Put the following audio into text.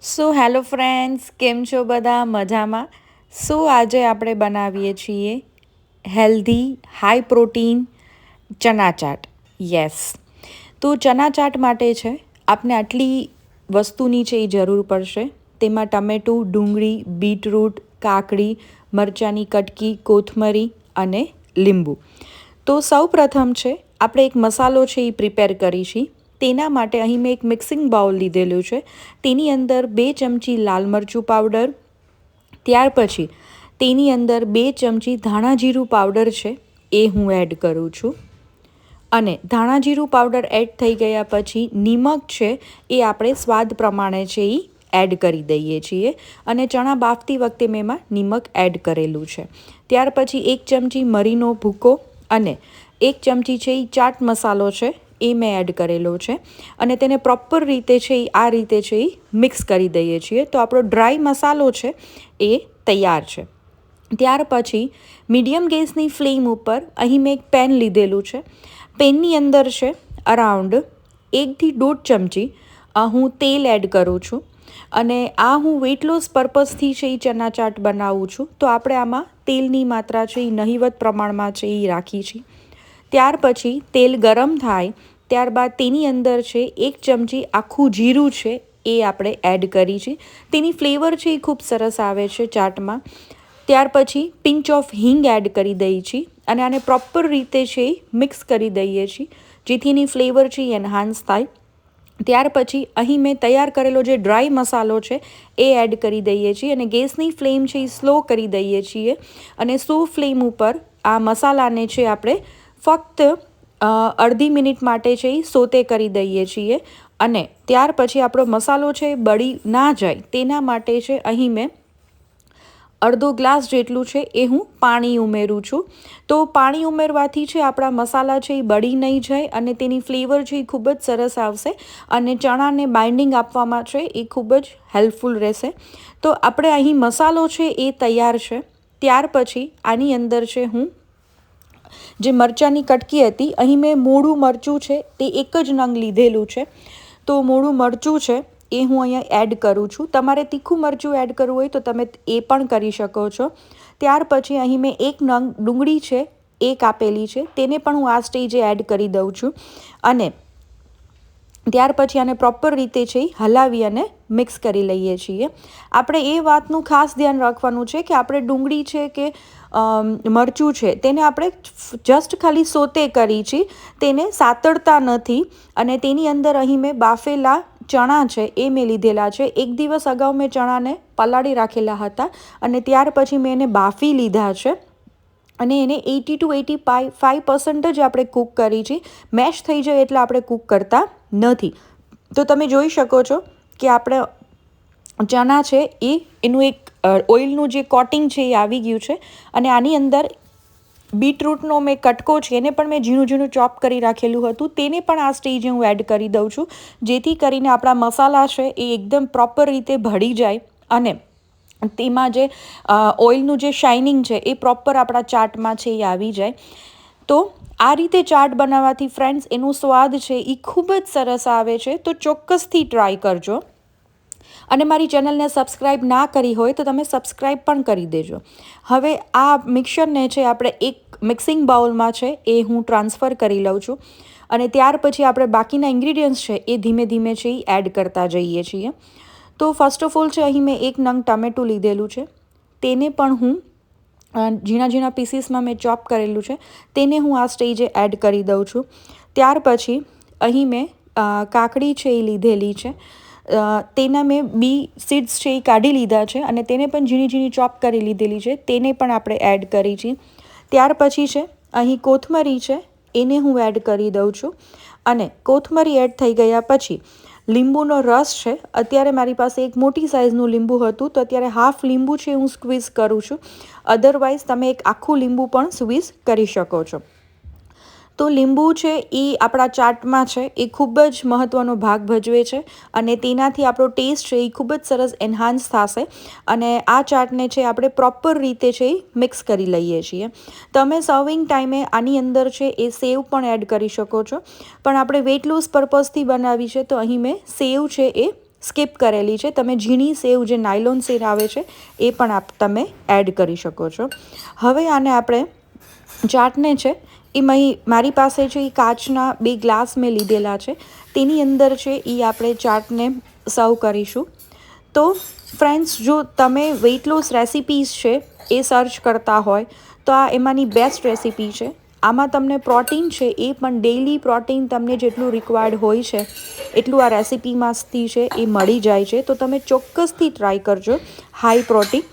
Hello friends, કેમ છો બધા? મજામાં? આજે આપણે બનાવીએ છીએ હેલ્ધી હાઈ પ્રોટીન ચના ચાટ. યસ. તો ચના ચાટ માટે છે આપને આટલી વસ્તુની છે એ જરૂર પડશે. તેમાં ટમેટું, ડુંગળી, બીટરૂટ, કાકડી, મરચાંની કટકી, કોથમરી અને લીંબુ. તો સૌ પ્રથમ છે આપણે એક મસાલો છે એ પ્રિપેર કરીશું. તેના માટે અહીં મેં એક મિક્સિંગ બાઉલ લીધેલું છે. તેની અંદર 2 ચમચી લાલ મરચું પાવડર, ત્યાર પછી તેની અંદર 2 ચમચી ધાણા જીરું પાવડર છે એ હું એડ કરું છું. અને ધાણા જીરું પાવડર એડ થઈ ગયા પછી નિમક છે એ આપણે સ્વાદ પ્રમાણે છે એ એડ કરી દઈએ છીએ. અને ચણા બાફતી વખતે મેં એમાં નિમક એડ કરેલું છે. ત્યાર પછી 1 ચમચી મરીનો ભૂકો અને 1 ચમચી છે એ ચાટ મસાલો છે એ મેં એડ કરેલો છે. અને તેને પ્રોપર રીતે છે એ આ રીતે છે એ મિક્સ કરી દઈએ છીએ. તો આપણો ડ્રાય મસાલો છે એ તૈયાર છે. ત્યાર પછી મીડિયમ ગેસની ફ્લેમ ઉપર અહીં મેં એક પેન લીધેલું છે. પેનની અંદર છે અરાઉન્ડ 1 થી 1.5 ચમચી હું તેલ એડ કરું છું. અને આ હું વેઇટ લોસ પર્પઝથી છે એ ચના ચાટ બનાવું છું. તો આપણે આમાં તેલની માત્રા છે એ નહિવત પ્રમાણમાં છે એ રાખી છે. ત્યાર પછી તેલ ગરમ થાય ત્યારબાદ તેની અંદર છે 1 ચમચી આખું જીરું છે એ આપણે એડ કરી છે. તેની ફ્લેવર છે એ ખૂબ સરસ આવે છે ચાટમાં. ત્યાર પછી પિંચ ઓફ હિંગ એડ કરી દઈએ છીએ અને આને પ્રોપર રીતે છે મિક્સ કરી દઈએ છીએ જેથી એની ફ્લેવર છે એ એન્હાન્સ થાય. ત્યાર પછી અહીં મેં તૈયાર કરેલો જે ડ્રાય મસાલો છે એ એડ કરી દઈએ છીએ અને ગેસની ફ્લેમ છે એ સ્લો કરી દઈએ છીએ. અને સ્લો ફ્લેમ ઉપર આ મસાલાને છે આપણે ફક્ત અડધી મિનિટ માટે છે એ સોતે કરી દઈએ છીએ. અને ત્યાર પછી આપણો મસાલો છે એ બળી ના જાય તેના માટે છે અહીં મેં અડધો ગ્લાસ જેટલું છે એ હું પાણી ઉમેરું છું. તો પાણી ઉમેરવાથી છે આપણા મસાલા છે એ બળી નહીં જાય અને તેની ફ્લેવર છે એ ખૂબ જ સરસ આવશે અને ચણાને બાઇન્ડિંગ આપવામાં છે એ ખૂબ જ હેલ્પફુલ રહેશે. તો આપણે અહીં મસાલો છે એ તૈયાર છે. ત્યાર પછી આની અંદર છે હું જે મરચાંની કટકી હતી અહીં મેં મોળું મરચું છે તે 1 જ નંગ લીધેલું છે. તો મોળું મરચું છે એ હું અહીંયા એડ કરું છું. તમારે તીખું મરચું એડ કરવું હોય તો તમે એ પણ કરી શકો છો. ત્યાર પછી અહીં મેં 1 નંગ ડુંગળી છે એ કાપેલી છે તેને પણ હું આ સ્ટેજે એડ કરી દઉં છું. અને ત્યાર પછી આને પ્રોપર રીતે છે હલાવી અને મિક્સ કરી લઈએ છીએ. આપણે એ વાતનું ખાસ ધ્યાન રાખવાનું છે કે આપણે ડુંગળી છે કે મરચું છે તેને આપણે જસ્ટ ખાલી સોતે કરી છે, તેને સાતળતા નથી. અને તેની અંદર અહીં મેં બાફેલા ચણા છે એ મેં લીધેલા છે. 1 દિવસ અગાઉ મેં ચણાને પલાળી રાખેલા હતા અને ત્યાર પછી મેં એને બાફી લીધા છે. અને એને 80 to 85% જ આપણે કૂક કરી છે. મેશ થઈ જાય એટલે આપણે કૂક કરતા નથી. તો તમે જોઈ શકો છો કે આપણે ચણા છે એ એનું એક ઓઇલનું જે કોટિંગ છે એ આવી ગયું છે. અને આની અંદર બીટરૂટનો મેં કટકો છે એને પણ મેં ઝીણું ઝીણું ચોપ કરી રાખેલું હતું તેને પણ આ સ્ટેજે હું એડ કરી દઉં છું જેથી કરીને આપણા મસાલા છે એ એકદમ પ્રોપર રીતે ભળી જાય અને તેમાં જે ઓઇલનું જે શાઇનિંગ છે એ પ્રોપર આપણા ચાટમાં છે એ આવી જાય. તો આ રીતે ચાટ બનાવવાથી ફ્રેન્ડ્સ એનો સ્વાદ છે એ ખૂબ જ સરસ આવે છે. તો ચોક્કસથી ટ્રાય કરજો. અને મારી ચેનલને સબસ્ક્રાઈબ ના કરી હોય તો તમે સબસ્ક્રાઈબ પણ કરી દેજો. હવે આ મિક્સરને છે આપણે એક મિક્સિંગ બાઉલમાં છે એ હું ટ્રાન્સફર કરી લઉં છું. અને ત્યાર પછી આપણે બાકીના ઇન્ગ્રીડિયન્ટ્સ છે એ ધીમે ધીમે છે એ એડ કરતા જઈએ છીએ. તો ફર્સ્ટ ઓફ ઓલ છે અહીં મેં 1 નંગ ટામેટું લીધેલું છે તેને પણ હું ઝીણા ઝીણા પીસીસમાં મેં ચોપ કરેલું છે તેને હું આ સ્ટેજે એડ કરી દઉં છું. ત્યાર પછી અહીં મેં કાકડી છે એ લીધેલી છે. તેના મેં સીડ્સ છે એ કાઢી લીધા છે અને તેને પણ ઝીણી ઝીણી ચોપ કરી લીધેલી છે તેને પણ આપણે એડ કરી છે. ત્યાર પછી છે અહીં કોથમરી છે એને હું એડ કરી દઉં છું. અને કોથમરી એડ થઈ ગયા પછી લીંબુનો રસ છે. અત્યારે મારી પાસે એક મોટી સાઇઝનું લીંબુ હતું તો અત્યારે હાફ લીંબુ છે હું સ્ક્વીઝ કરું છું. અધરવાઇઝ તમે એક આખું લીંબુ પણ સ્ક્વીઝ કરી શકો છો. તો લીંબુ છે એ આપણા ચાટમાં છે એ ખૂબ જ મહત્ત્વનો ભાગ ભજવે છે અને તેનાથી આપણો ટેસ્ટ છે એ ખૂબ જ સરસ એન્હાન્સ થશે. અને આ ચાટને છે આપણે પ્રોપર રીતે છે એ મિક્સ કરી લઈએ છીએ. તમે સર્વિંગ ટાઈમે આની અંદર છે એ સેવ પણ એડ કરી શકો છો. પણ આપણે વેઇટ લોસ પર્પઝથી બનાવી છે તો અહીં મેં સેવ છે એ સ્કીપ કરેલી છે. તમે ઝીણી સેવ જે નાયલોન સેવ આવે છે એ પણ તમે એડ કરી શકો છો. હવે આને આપણે ચાટને છે એ મારી પાસે છે એ કાચના 2 ગ્લાસ મેં લીધેલા છે, તેની અંદર છે એ આપણે ચાટને સર્વ કરીશું. તો ફ્રેન્ડ્સ, જો તમે વેઇટ લોસ રેસિપીઝ છે એ સર્ચ કરતા હોય તો આ એમાંની બેસ્ટ રેસિપી છે. આમાં તમને પ્રોટીન છે એ પણ ડેઇલી પ્રોટીન તમને જેટલું રિક્વાયર્ડ હોય છે એટલું આ રેસિપીમાંથી છે એ મળી જાય છે. તો તમે ચોક્કસથી ટ્રાય કરજો હાઈ પ્રોટીન.